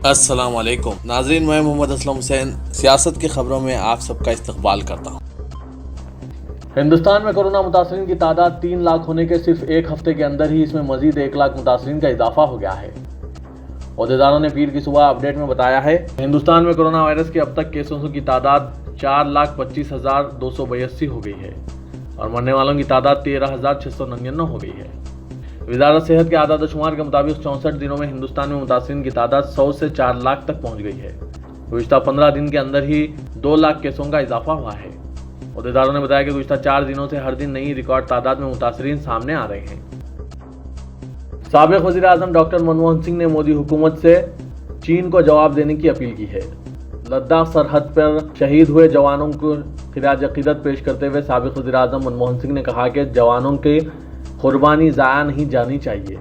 السلام علیکم ناظرین، میں محمد اسلم حسین سیاست کی خبروں میں آپ سب کا استقبال کرتا ہوں۔ ہندوستان میں کورونا متاثرین کی تعداد 3 لاکھ ہونے کے صرف ایک ہفتے کے اندر ہی اس میں مزید 1 لاکھ متاثرین کا اضافہ ہو گیا ہے۔ عہدیداروں نے پیر کی صبح اپڈیٹ میں بتایا ہے ہندوستان میں کورونا وائرس کے اب تک کیسوں کی تعداد 4,25,282 ہو گئی ہے اور مرنے والوں کی تعداد 13,699 ہو گئی ہے۔ وزارت صحت کے اعداد و شمار کے مطابق 64 دنوں میں ہندوستان میں متاثرین کی تعداد 100 سے 4 لاکھ تک پہنچ گئی ہے۔ گزشتہ 15 دن کے اندر ہی 2 لاکھ کیسوں کا اضافہ ہوا ہے۔ عہدیداروں نے بتایا کہ گزشتہ 4 دنوں سے ہر دن نئی ریکارڈ تعداد میں متاثرین سامنے آ رہے ہیں۔ سابق وزیر اعظم ڈاکٹر منموہن سنگھ نے مودی حکومت سے چین کو جواب دینے کی اپیل کی ہے۔ لداخ سرحد پر شہید ہوئے جوانوں کو خراج عقیدت پیش کرتے ہوئے سابق وزیر اعظم منموہن سنگھ نے کہا کہ جوانوں کی قربانی ضائع نہیں جانی چاہیے۔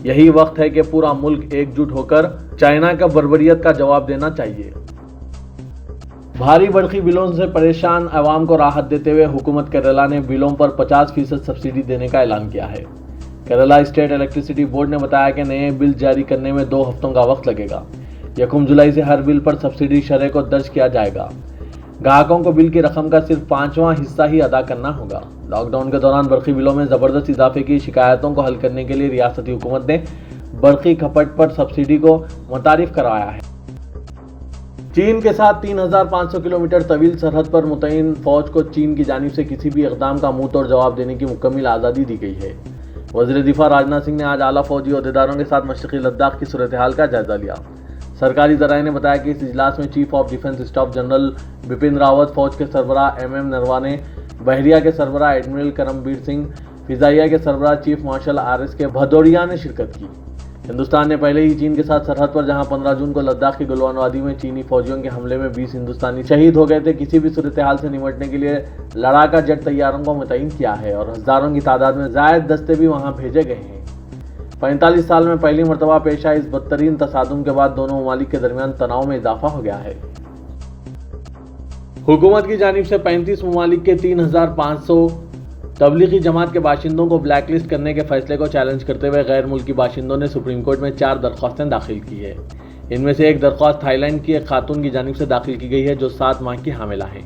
یہی وقت ہے کہ پورا ملک ایک جٹ ہو کر چائنا کا بربریت کا جواب دینا چاہیے۔ بھاری برقی بلوں سے پریشان عوام کو راحت دیتے ہوئے حکومت کیرالہ نے بلوں پر 50% سبسڈی دینے کا اعلان کیا ہے۔ کیرالہ اسٹیٹ الیکٹریسٹی بورڈ نے بتایا کہ نئے بل جاری کرنے میں 2 ہفتوں کا وقت لگے گا۔ 1 جولائی سے ہر بل پر سبسڈی شرح کو درج کیا جائے گا۔ گاہکوں کو بل کی رقم کا صرف 5واں حصہ ہی ادا کرنا ہوگا۔ لاک ڈاؤن کے دوران برقی بلوں میں زبردست اضافے کی شکایتوں کو حل کرنے کے لیے ریاستی حکومت نے برقی کھپت پر سبسڈی کو متعارف کروایا ہے۔ چین کے ساتھ 3,500 کلومیٹر طویل سرحد پر متعین فوج کو چین کی جانب سے کسی بھی اقدام کا منہ توڑ جواب دینے کی مکمل آزادی دی گئی ہے۔ وزیر دفاع راجناتھ سنگھ نے آج اعلیٰ فوجی عہدیداروں کے ساتھ مشرقی لداخ کی صورتحال کا جائزہ لیا۔ سرکاری ذرائع نے بتایا کہ اس اجلاس میں chief of defence staff general Bipin Rawat, فوج کے سربراہ ایم نروانے، بحریہ کے سربراہ ایڈمرل کرم بیر سنگھ، فضائیہ کے سربراہ چیف مارشل RS کے بھدوریہ نے شرکت کی۔ ہندوستان نے پہلے ہی چین کے ساتھ سرحد پر جہاں 15 جون کو لداخ کی گلوان وادی میں چینی فوجیوں کے حملے میں 20 ہندوستانی شہید ہو گئے تھے، کسی بھی صورتحال سے نمٹنے کے لیے لڑاکا جیٹ طیاروں کو متعین کیا ہے اور ہزاروں کی تعداد میں زائد دستے بھی وہاں بھیجے گئے ہیں۔ 45 سال میں پہلی مرتبہ پیش آئے اس بدترین تصادم کے بعد دونوں ممالک کے درمیان تناؤ میں اضافہ ہو گیا ہے۔ حکومت کی جانب سے 35 ممالک کے 3,500 تبلیغی جماعت کے باشندوں کو بلیک لسٹ کرنے کے فیصلے کو چیلنج کرتے ہوئے غیر ملکی باشندوں نے سپریم کورٹ میں 4 درخواستیں داخل کی ہیں۔ ان میں سے ایک درخواست تھائی لینڈ کی ایک خاتون کی جانب سے داخل کی گئی ہے جو 7 ماہ کی حاملہ ہیں۔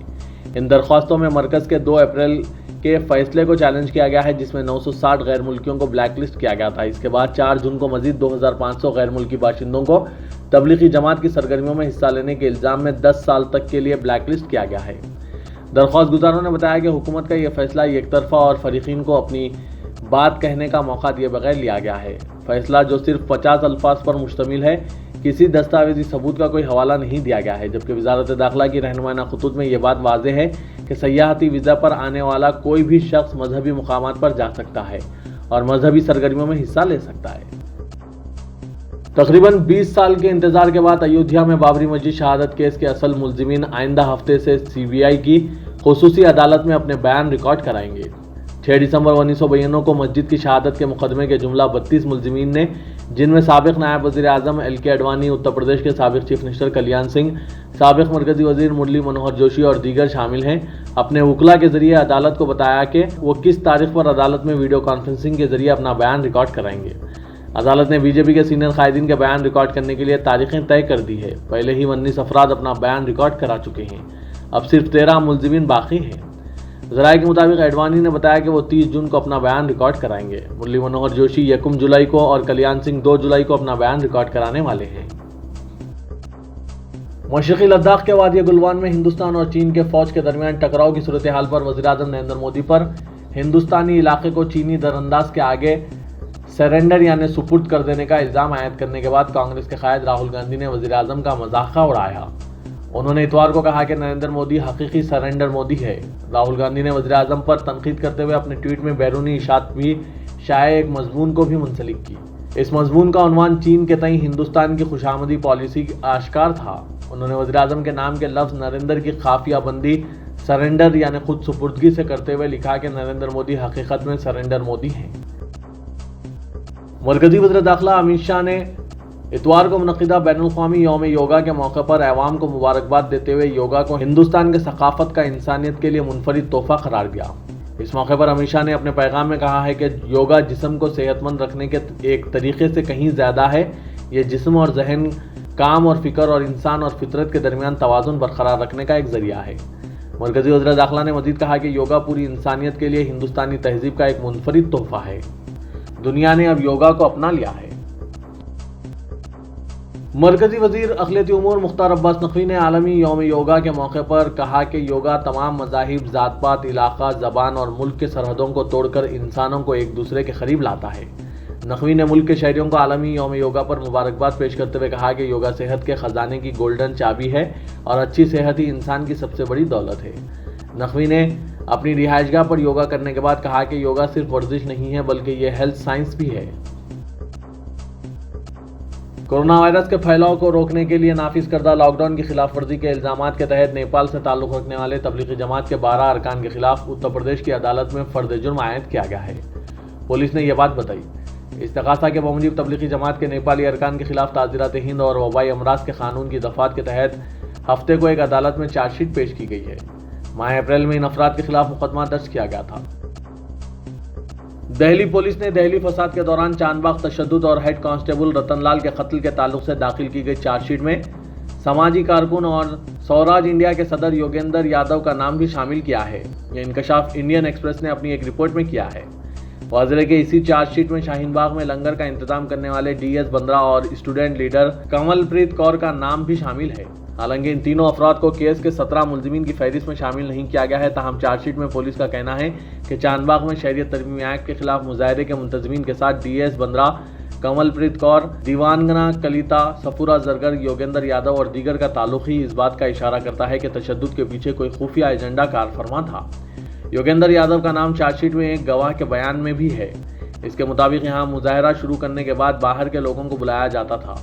ان درخواستوں میں مرکز کے 2 اپریل کے فیصلے کو چیلنج کیا گیا ہے جس میں 960 غیر ملکیوں کو بلیک لسٹ کیا گیا تھا۔ اس کے بعد 4 جون کو مزید 2,500 غیر ملکی باشندوں کو تبلیغی جماعت کی سرگرمیوں میں حصہ لینے کے الزام میں 10 سال تک کے لیے بلیک لسٹ کیا گیا ہے۔ درخواست گزاروں نے بتایا کہ حکومت کا یہ فیصلہ یک طرفہ اور فریقین کو اپنی بات کہنے کا موقع دیے بغیر لیا گیا ہے۔ فیصلہ جو صرف 50 الفاظ پر مشتمل ہے، کسی دستاویزی ثبوت کا کوئی حوالہ نہیں دیا گیا ہے، جبکہ وزارت داخلہ کی رہنمائانہ خطوط میں یہ بات واضح ہے کہ سیاحتی ویزا پر آنے والا کوئی بھی شخص مذہبی مقامات پر جا سکتا ہے اور مذہبی سرگرمیوں میں حصہ لے سکتا ہے۔ تقریباً 20 سال کے انتظار کے بعد ایودھیا میں بابری مسجد شہادت کیس کے اصل ملزمین آئندہ ہفتے سے CBI کی خصوصی عدالت میں اپنے بیان ریکارڈ کرائیں گے۔ 6 دسمبر 1992 کو مسجد کی شہادت کے مقدمے کے جملہ 32 ملزمین نے، جن میں سابق نائب وزیر اعظم LK اڈوانی، اتر پردیش کے سابق چیف منسٹر کلیان سنگھ، سابق مرکزی وزیر مرلی منوہر جوشی اور دیگر شامل ہیں، اپنے وکلاء کے ذریعے عدالت کو بتایا کہ وہ کس تاریخ پر عدالت میں ویڈیو کانفرنسنگ کے ذریعے اپنا بیان ریکارڈ کرائیں گے۔ عدالت نے BJP کے سینئر قائدین کے بیان ریکارڈ کرنے کے لیے تاریخیں طے کر دی ہے۔ پہلے ہی 19 افراد اپنا بیان ریکارڈ کرا چکے ہیں، اب صرف 13 ملزمین باقی ہیں۔ ذرائع کے مطابق ایڈوانی نے بتایا کہ وہ 30 جون کو اپنا بیان ریکارڈ کرائیں گے۔ مرلی منوہر جوشی 1 جولائی کو اور کلیان سنگھ 2 جولائی کو اپنا بیان ریکارڈ کرانے والے ہیں۔ مشرقی لداخ کے وادی گلوان میں ہندوستان اور چین کے فوج کے درمیان ٹکراؤ کی صورتحال پر وزیر اعظم نریندر مودی پر ہندوستانی علاقے کو چینی درانداز کے آگے سرنڈر یعنی سپرد کر دینے کا الزام عائد کرنے کے بعد کانگریس کے قائد راہل گاندھی نے وزیر اعظم کا مذاق اڑایا۔ انہوں نے اتوار کو کہا کہ نریندر مودی حقیقی سرنڈر مودی ہے۔ راہل گاندھی نے وزیر اعظم پر تنقید کرتے ہوئے اپنے ٹویٹ میں بیرونی اشاعت بھی شائع ایک مضمون کو بھی منسلک کی۔ اس مضمون کا عنوان چین کے تئیں ہندوستان کی خوشامدی پالیسی آشکار تھا۔ انہوں نے وزیر اعظم کے نام کے لفظ نریندر کی خافیہ بندی سرنڈر یعنی خود سپردگی سے کرتے ہوئے لکھا کہ نریندر مودی حقیقت میں سرنڈر مودی ہیں۔ مرکزی وزیر داخلہ امت شاہ نے اتوار کو منعقدہ بین الاقوامی یوم یوگا کے موقع پر عوام کو مبارکباد دیتے ہوئے یوگا کو ہندوستان کے ثقافت کا انسانیت کے لیے منفرد تحفہ قرار دیا۔ اس موقع پر امت شاہ نے اپنے پیغام میں کہا ہے کہ یوگا جسم کو صحت مند رکھنے کے ایک طریقے سے کہیں زیادہ ہے۔ یہ جسم اور ذہن काम और फिक्र और इंसान और फितरत के दरमियान तवाज़ुन बरकरार रखने का एक ज़रिया है। मरकज़ी वज़ीर दाखिला ने मज़ीद कहा कि योगा पूरी इंसानियत के लिए हिंदुस्तानी तहज़ीब का एक मुनफरिद तोहफ़ा है। दुनिया ने अब योगा को अपना लिया है। मरकज़ी वज़ीर अक़लियती उमूर मुख्तार अब्बास नक़वी ने आलमी यौम योगा के मौके पर कहा कि योगा तमाम मज़ाहिब, ज़ात पात, इलाक़ा, ज़बान और मुल्क के सरहदों को तोड़कर इंसानों को एक दूसरे के करीब लाता है। नक़वी ने मुल्क के शहरियों को आलमी यौम योगा पर मुबारकबाद पेश करते हुए कहा कि योगा सेहत के ख़जाने की गोल्डन चाबी है और अच्छी सेहत ही इंसान की सबसे बड़ी दौलत है। नक़वी ने अपनी रिहाइशगाह पर योगा करने के बाद कहा कि योगा सिर्फ वर्जिश नहीं है बल्कि ये हेल्थ साइंस भी है। कोरोना वायरस के फैलाव को रोकने के लिए नाफिज करदा लॉकडाउन की खिलाफ वर्जी के इल्जामात के तहत नेपाल से ताल्लुक़ रखने वाले तबलीगी जमात के 12 अरकान के खिलाफ उत्तर प्रदेश की अदालत में फर्द जुर्म आयद किया गया है। पुलिस ने यह बात बताई। इस्तग़ासा के बमूजिब तबलीगी जमात के नेपाली अरकान के खिलाफ ताज़ीरात हिंद और वबाई अमराज के कानून की दफ़ात के तहत हफ्ते को एक अदालत में चार्जशीट पेश की गई है। माह अप्रैल में इन अफराद के खिलाफ मुकदमा दर्ज किया गया था। दिल्ली पुलिस ने दिल्ली फसाद के दौरान चांदबाग तशद्दुद और हेड कांस्टेबल रतनलाल के कत्ल के ताल्लुक से दाखिल की गई चार्जशीट में समाजी कारकुन और स्वराज इंडिया के सदर योगेंद्र यादव का नाम भी शामिल किया है। यह इंकशाफ इंडियन एक्सप्रेस ने अपनी एक रिपोर्ट में किया है। वाजिले के इसी चार्जशीट में शाहीन बाग में लंगर का इंतजाम करने वाले DS बंद्रा और स्टूडेंट लीडर कमलप्रीत कौर का नाम भी शामिल है। हालांकि इन तीनों अफराद को केस के 17 मुलजिमीन की फहरिस्त में शामिल नहीं किया गया है। ताहम चार्जशीट में पुलिस का कहना है कि चांदबाग में शहरियत तरमीमी एक्ट के खिलाफ मुजाहरे के मुंतजमीन के साथ DS बंद्रा, कमलप्रीत कौर, दीवानगना कलिता, सफूरा जरगर, योगेंद्र यादव और दीगर का ताल्लुक ही इस बात का इशारा करता है कि तशद्दुद के पीछे कोई खुफिया एजेंडा कारफरमा था। योगेंद्र यादव का नाम चार्जशीट में एक गवाह के बयान में भी है। इसके मुताबिक यहाँ मुजाहरा शुरू करने के बाद बाहर के लोगों को बुलाया जाता था।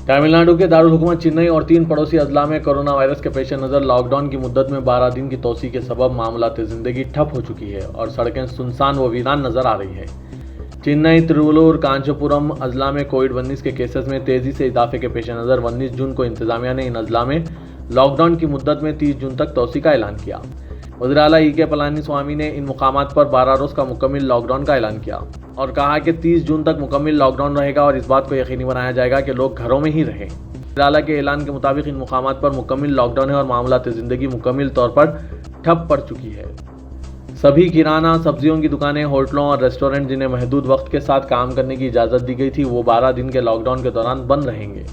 तमिलनाडु के दारुल हुकूमत चेन्नई और 3 पड़ोसी अजला में कोरोना वायरस के पेश नज़र लॉकडाउन की मुद्दत में 12 दिन की तोसी के सबब मामलात ज़िंदगी ठप हो चुकी है और सड़कें सुनसान व वीरान नजर आ रही है। चेन्नई, तिरुवल्लुर, कांचीपुरम अजला में कोविड-19 के केसेस में तेजी से इजाफे के पेश नज़र 19 जून को इंतजामिया ने इन अजला में लॉकडाउन की मुद्दत में 30 जून तक तोसी का ऐलान किया। वज़ीर आला E.K. पलानीस्वामी ने इन मुकामात पर 12 रोज़ का मुकम्मल लॉकडाउन का ऐलान किया और कहा कि 30 जून तक मुकम्मल लॉकडाउन रहेगा और इस बात को यकीनी बनाया जाएगा कि लोग घरों में ही रहें। वज़ीर आला के ऐलान के मुताबिक इन मुकामात पर मुकम्मल लॉकडाउन है और मामलात ज़िंदगी मुकम्मल तौर पर ठप पड़ चुकी है। सभी किराना, सब्जियों की दुकानें, होटलों और रेस्टोरेंट जिन्हें महदूद वक्त के साथ काम करने की इजाज़त दी गई थी वो 12 दिन के लॉकडाउन के दौरान बंद रहेंगे।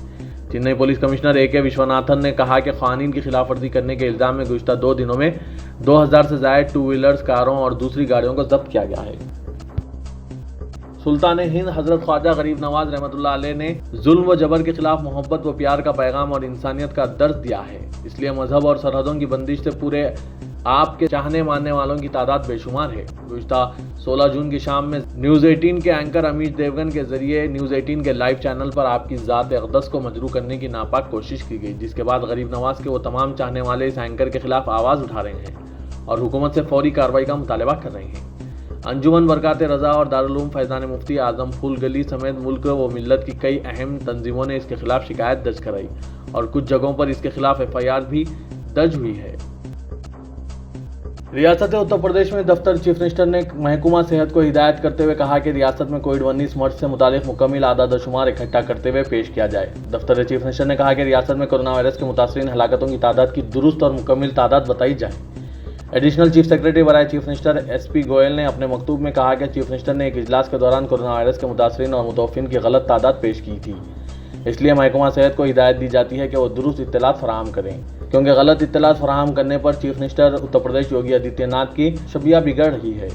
Chennai police commissioner A.K. Viswanathan ने कहा कि क़ानून की खिलाफ वर्जी करने के इल्ज़ाम में गुज़िश्ता 2 दिनों में 2000 से ज़ायद 2 व्हीलर्स, कारों और दूसरी गाड़ियों को जब्त किया गया है। सुल्तान हिंद हज़रत ख्वाजा गरीब नवाज रहमतुल्लाह अलैह ने जुल्म व जबर के खिलाफ मोहब्बत व प्यार का पैगाम और इंसानियत का दर्स दिया है। इसलिए मजहब और सरहदों की बंदिश से पूरे आपके चाहने मानने वालों की तादाद बेशुमार है। गुज़िश्ता 16 जून की शाम में न्यूज़ 18 के एंकर अमीश देवगन के जरिए न्यूज़ 18 के लाइव चैनल पर आपकी ज़ात अक़दस को मजरू करने की नापाक कोशिश की गई, जिसके बाद गरीब नवाज के वो तमाम चाहने वाले इस एंकर के खिलाफ आवाज़ उठा रहे हैं और हुकूमत से फौरी कार्रवाई का मुतालबा कर रहे हैं। अंजुमन बरकात रज़ा और दारुल उलूम फैज़ान मुफ्ती आज़म फूल गली समेत मुल्क व मिल्लत की कई अहम तंजीमों ने इसके खिलाफ शिकायत दर्ज कराई और कुछ जगहों पर इसके खिलाफ FIR भी दर्ज हुई है। रियासत उत्तर प्रदेश में दफ्तर चीफ मिनिस्टर ने महकमा सेहत को हिदायत करते हुए कहा कि रियासत में कोविड-19 मर्ज से मुतालिक मुकम्मल आदाद शुमार इकट्ठा करते हुए पेश किया जाए। दफ्तर चीफ मिनिस्टर ने कहा कि रियासत में कोरोना वायरस के मुतासरीन हलाकतों की तादाद की दुरुस्त और मुकम्मल तादाद बताई जाए। एडिशनल चीफ सेक्रेटरी बराए चीफ मिनिस्टर SP गोयल ने अपने मकतूब में कहा कि चीफ मिनिस्टर ने एक इजलास के दौरान कोरोना वायरस के मुतासरीन और मुतवफ़िन की गलत तादाद पेश की थी। इसलिए महकमा सेहत को हिदायत दी जाती है कि वो दुरुस्त इत्तलात फराहम करें, क्योंकि गलत इत्तलात फराहम करने पर चीफ मिनिस्टर उत्तर प्रदेश योगी आदित्यनाथ की शबिया बिगड़ रही है।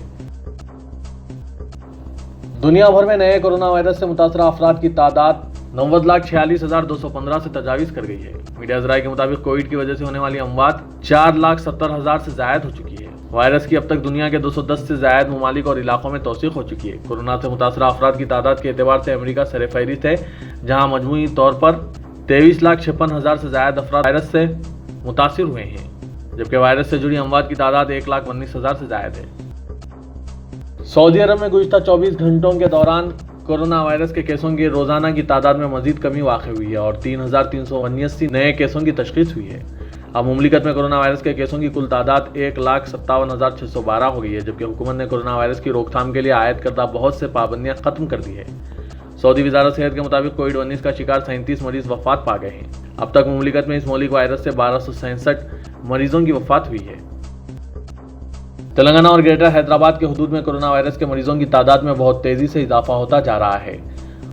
दुनिया भर में नए कोरोना वायरस से मुतासरा अफराद की तादाद 90,46,215 से तजावीज़ कर गई है। मीडिया ज़राए के मुताबिक कोविड की वजह से होने वाली अमवात 4,70,000 से ज़ायद हो चुकी है। वायरस की अब तक दुनिया के 210 से ज़ायद ममालिक और इलाकों में तौसीक़ हो चुकी है। कोरोना से मुतासरा अफराद की तादाद के एतबार से अमेरिका सर-ए-फ़हरिस्त है, जहाँ मजमूई तौर पर 23,56,000 से ज़ायद अफराद वायरस से मुतासिर हुए हैं, जबकि वायरस से जुड़ी अमवात की तादाद 1,19,000 से ज़ायद है। सऊदी अरब में गुज़िश्ता 24 घंटों के दौरान कोरोना वायरस के केसों की रोज़ाना की तादाद में मज़ीद कमी वाक़ हुई है और 3,379 नए केसों की तशख़ीस हुई है। अब मुमलिकत में कोरोना वायरस के केसों की कुल तादाद 1,57,612 हो गई है, जबकि हुकूमत ने कोरोना वायरस की रोकथाम के लिए आयद करदा बहुत से पाबंदियाँ ख़त्म कर दी है। सऊदी वजारत सेहत के मुताबिक कोविड-19 का शिकार 37 मरीज वफात पा गए हैं। अब तक मुमलिकत में इस मौलिक वायरस से 1267 मरीजों की वफात हुई है। तेलंगाना और ग्रेटर हैदराबाद के हुदूद में कोरोना वायरस के मरीजों की तादाद में बहुत तेजी से इजाफा होता जा रहा है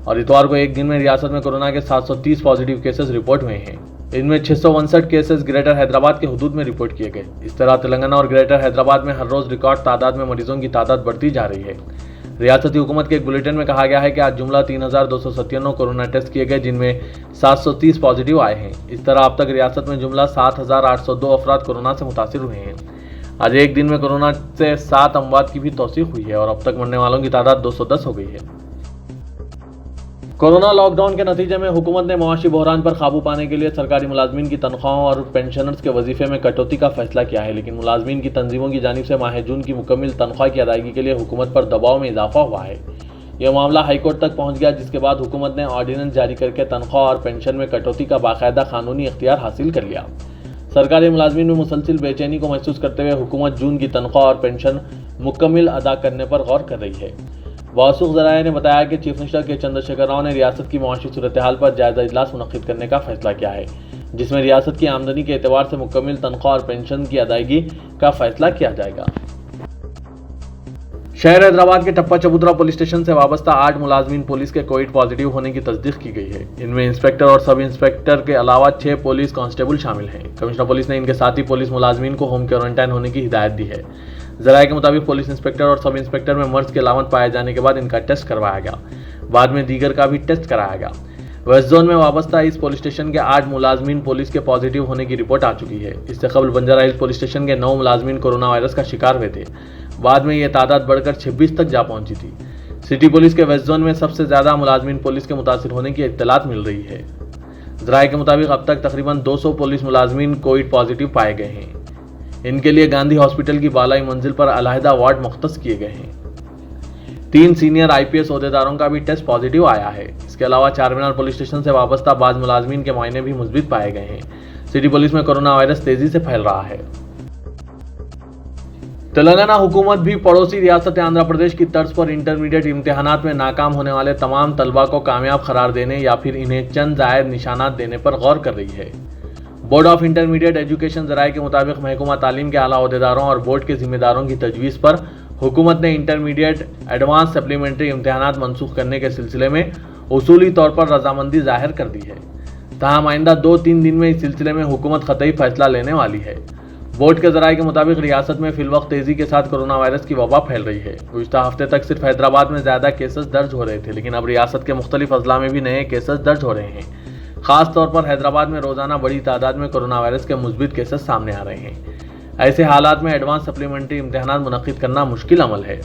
और इतवार को एक दिन में रियासत में कोरोना के 730 पॉजिटिव केसेस रिपोर्ट हुए हैं। इनमें 659 केसेस ग्रेटर हैदराबाद के हुदूद में रिपोर्ट किए गए। इस तरह तेलंगाना और ग्रेटर हैदराबाद में हर रोज रिकॉर्ड तादाद में मरीजों की तादाद बढ़ती जा रही है। रियासती हुकूमत के एक बुलेटिन में कहा गया है कि आज जुमला 3297 कोरोना टेस्ट किए गए, जिनमें 730 पॉजिटिव आए हैं। इस तरह अब तक रियासत में जुमला 7802 अफराद कोरोना से मुतासिर हुए हैं। आज एक दिन में कोरोना से 7 अमवात की भी तौसीक हुई है और अब तक मरने वालों की तादाद 210 हो गई है। कोरोना लॉकडाउन के नतीजे में हुकूमत ने मुआशी बहरान पर काबू पाने के लिए सरकारी मुलाजमीन की तनख्वाहों और पेंशनर्स के वजीफे में कटौती का फैसला किया है, लेकिन मुलाजमीन की तंजीमों की जानिब से माह जून की मुकम्मल तनख्वाह की अदायगी के लिए हुकूमत पर दबाव में इजाफा हुआ है। यह मामला हाईकोर्ट तक पहुंच गया, जिसके बाद हुकूमत ने ऑर्डिनेंस जारी करके तनख्वाह और पेंशन में कटौती का बाकायदा कानूनी इख्तियार हासिल कर लिया। सरकारी मुलाजमीन में मुसलसिल बेचैनी को महसूस करते हुए हुकूमत जून की तनख्वाह और पेंशन मुकम्मल अदा करने पर गौर कर रही है। वासूख ज़राए ने बताया कि चीफ मिनिस्टर के चंद्रशेखर राव ने रियासत की मुआशी सूरत हाल पर जायजा इजलास मुनक्किद करने का फैसला किया है, जिसमें रियासत की आमदनी के एतबार से मुकम्मल तनख्वाह और पेंशन की अदायगी का फैसला किया जाएगा। शहर हैदराबाद के टप्पा चबूतरा पुलिस स्टेशन से वाबस्ता 8 मुलाजमीन पुलिस के कोविड पॉजिटिव होने की तस्दीक की गई है। इनमें इंस्पेक्टर और सब इंस्पेक्टर के अलावा 6 पुलिस कांस्टेबल शामिल हैं। कमिश्नर पुलिस ने इनके साथ ही पुलिस मुलाजमीन को होम क्वारंटाइन होने की हिदायत दी है। ज़राए के मुताबिक पुलिस इंस्पेक्टर और सब इंस्पेक्टर में मर्ज की अलामत पाए जाने के बाद इनका टेस्ट करवाया गया। बाद में दीगर का भी टेस्ट कराया गया। वेस्ट जोन में वाबस्ता इस पुलिस स्टेशन के 8 मुलाजमीन पुलिस के पॉजिटिव होने की रिपोर्ट आ चुकी है। इससे कबल बंजारा हिल्स पुलिस स्टेशन के 9 मुलाजमीन कोरोना वायरस का शिकार हुए थे। बाद में यह तादाद बढ़कर 26 तक जा पहुंची थी। सिटी पुलिस के वेस्ट जोन में सबसे ज्यादा मुलाजमीन पुलिस के मुतासिर होने की इत्तलात मिल रही है। ज़राए के मुताबिक अब तक तकरीबन 200 पुलिस मुलाजमीन कोविड पॉजिटिव पाए गए हैं। इनके लिए गांधी हॉस्पिटल की बालाई मंजिल पर अलहदा वार्ड मुख्तस किए गए हैं। 3 सीनियर IPS ओहदेदारों का भी टेस्ट पॉजिटिव आया है। इसके अलावा चारमीनार पुलिस स्टेशन से वाबस्ता बाज मुलाजमीन के मुआयने भी मुस्बित पाए गए हैं। सिटी पुलिस में कोरोना वायरस तेजी से फैल रहा है। तेलंगाना हुकूमत भी पड़ोसी रियासत आंध्र प्रदेश की तर्ज पर इंटरमीडिएट इम्तिहानात में नाकाम होने वाले तमाम तलबा को कामयाब करार देने या फिर इन्हें चंद जायद निशानात देने पर गौर कर रही है। बोर्ड ऑफ इंटरमीडिएट एजुकेशन ज़राए के मुताबिक महकमा तालीम के आला ओहदेदारों और बोर्ड के जिम्मेदारों की तजवीज़ पर हुकूमत ने इंटरमीडिएट एडवांस सप्लीमेंट्री इम्तिहानात मनसूख करने के सिलसिले में उसूली तौर पर रजामंदी जाहिर कर दी है। तमाम आइंदा 2-3 दिन में इस सिलसिले में हुकूमत क़तई फैसला लेने वाली है। बोर्ड के ज़राए के मुताबिक रियासत में फिलवक्त तेज़ी के साथ कोरोना वायरस की वबा फैल रही है। गुज़िश्ता हफ्ते तक सिर्फ हैदराबाद में ज़्यादा केसेस दर्ज हो रहे थे, लेकिन अब रियासत के मुख्तलिफ अजला में भी नए केसेस दर्ज हो रहे हैं। खास तौर पर हैदराबाद में रोजाना बड़ी तादाद में कोरोना वायरस के मुस्बित केसेस सामने आ रहे हैं। ऐसे हालात में एडवांस सप्लीमेंट्री इम्तिहानात मुनक्किद करना मुश्किल अमल है।